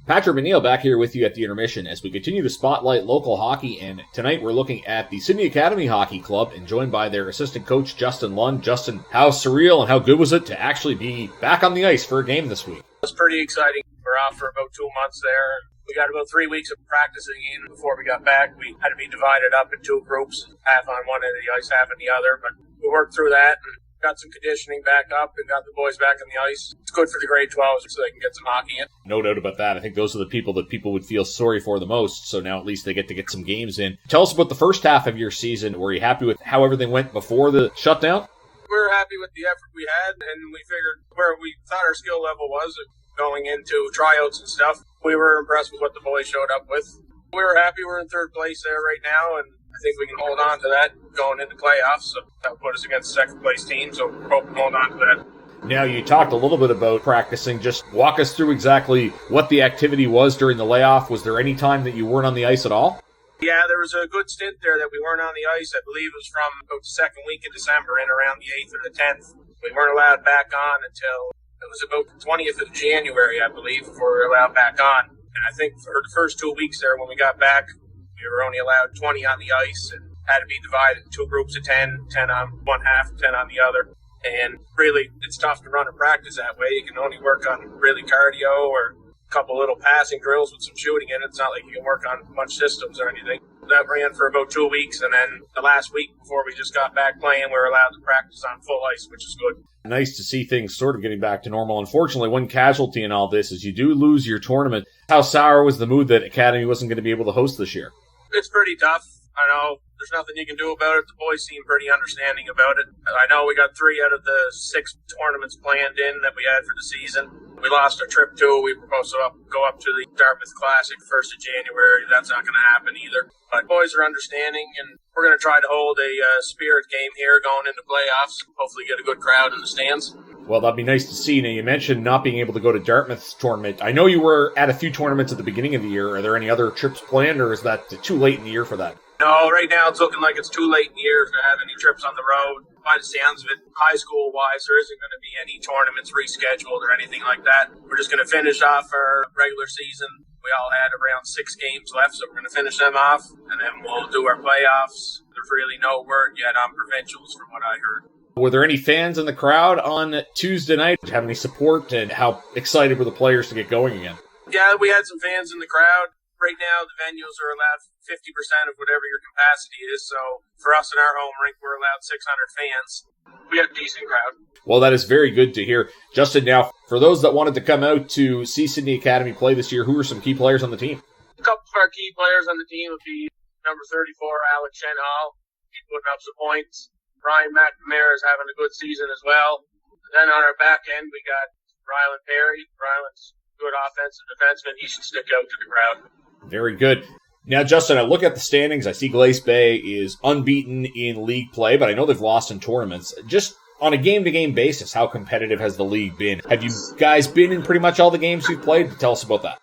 Patrick McNeil back here with you at the intermission as we continue to spotlight local hockey, and tonight we're looking at the Sydney Academy Hockey Club and joined by their assistant coach, Justin Lund. Justin, how surreal and how good was it to actually be back on the ice for a game this week? It was pretty exciting. We're off for about 2 months there. We got about 3 weeks of practicing in before we got back. We had to be divided up in two groups, half on one end of the ice, half on the other, but we worked through that and got some conditioning back up and got the boys back on the ice. It's good for the grade 12s so they can get some hockey in. No doubt about that. I think those are the people that people would feel sorry for the most, so now at least they get to get some games in. Tell us about the first half of your season. Were you happy with how everything went before the shutdown? We were happy with the effort we had, and we figured where we thought our skill level was going into tryouts and stuff. We were impressed with what the boys showed up with. We were happy we're in third place there right now, and I think we can hold on to that going into playoffs. So that'll put us against second place team, so we're hoping to hold on to that. Now, you talked a little bit about practicing. Just walk us through exactly what the activity was during the layoff. Was there any time that you weren't on the ice at all? Yeah, there was a good stint there that we weren't on the ice. I believe it was from about the second week of December and around the 8th or the 10th. We weren't allowed back on until it was about the 20th of January, I believe, before we were allowed back on. And I think for the first 2 weeks there when we got back, we were only allowed 20 on the ice and had to be divided in two groups of 10, 10 on one half, 10 on the other. And really, it's tough to run a practice that way. You can only work on really cardio or a couple little passing drills with some shooting in it. It's not like you can work on much systems or anything. That ran for about 2 weeks, and then the last week before we just got back playing, we were allowed to practice on full ice, which is good. Nice to see things sort of getting back to normal. Unfortunately, one casualty in all this is you do lose your tournament. How sour was the mood that Academy wasn't going to be able to host this year? It's pretty tough. I know there's nothing you can do about it. The boys seem pretty understanding about it. I know we got 3 out of the 6 tournaments planned in that we had for the season. We lost our trip too. We were supposed to go up to the Dartmouth Classic 1st of January. That's not going to happen either. But boys are understanding, and we're going to try to hold a spirit game here going into playoffs. Hopefully get a good crowd in the stands. Well, that'd be nice to see. Now, you mentioned not being able to go to Dartmouth's tournament. I know you were at a few tournaments at the beginning of the year. Are there any other trips planned, or is that too late in the year for that? No, right now it's looking like it's too late in the year to have any trips on the road. By the sounds of it, high school-wise, there isn't going to be any tournaments rescheduled or anything like that. We're just going to finish off our regular season. We all had around 6 games left, so we're going to finish them off, and then we'll do our playoffs. There's really no word yet on provincials from what I heard. Were there any fans in the crowd on Tuesday night? Did you have any support, and how excited were the players to get going again? Yeah, we had some fans in the crowd. Right now, the venues are allowed 50% of whatever your capacity is. So for us in our home rink, we're allowed 600 fans. We have a decent crowd. Well, that is very good to hear. Justin, now, for those that wanted to come out to see Sydney Academy play this year, who are some key players on the team? A couple of our key players on the team would be number 34, Alex Shenhall. He's putting up some points. Ryan McNamara is having a good season as well. Then on our back end, we got Rylan Perry. Rylan's a good offensive defenseman. He should stick out to the crowd. Very good. Now, Justin, I look at the standings. I see Glace Bay is unbeaten in league play, but I know they've lost in tournaments. Just on a game-to-game basis, how competitive has the league been? Have you guys been in pretty much all the games you've played? Tell us about that.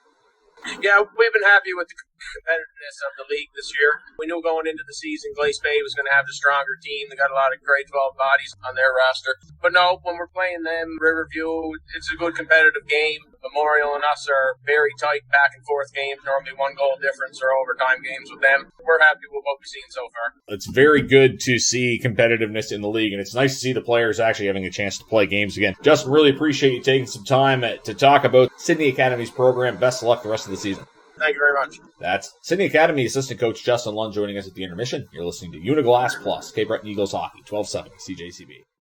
Yeah, we've been happy with the competitiveness of the league this year. We knew going into the season Glace Bay was going to have the stronger team. They got a lot of grade 12 bodies on their roster. But no, when we're playing them, Riverview, it's a good competitive game. Memorial and us are very tight back and forth games, normally 1 goal difference or overtime games with them. We're happy with what we've seen so far. It's very good to see competitiveness in the league, and it's nice to see the players actually having a chance to play games again. Justin, really appreciate you taking some time to talk about Sydney Academy's program. Best of luck the rest of the season. Thank you very much. That's Sydney Academy assistant coach Justin Lund joining us at the intermission. You're listening to Uniglass Plus, Cape Breton Eagles Hockey, 1270 CJCB.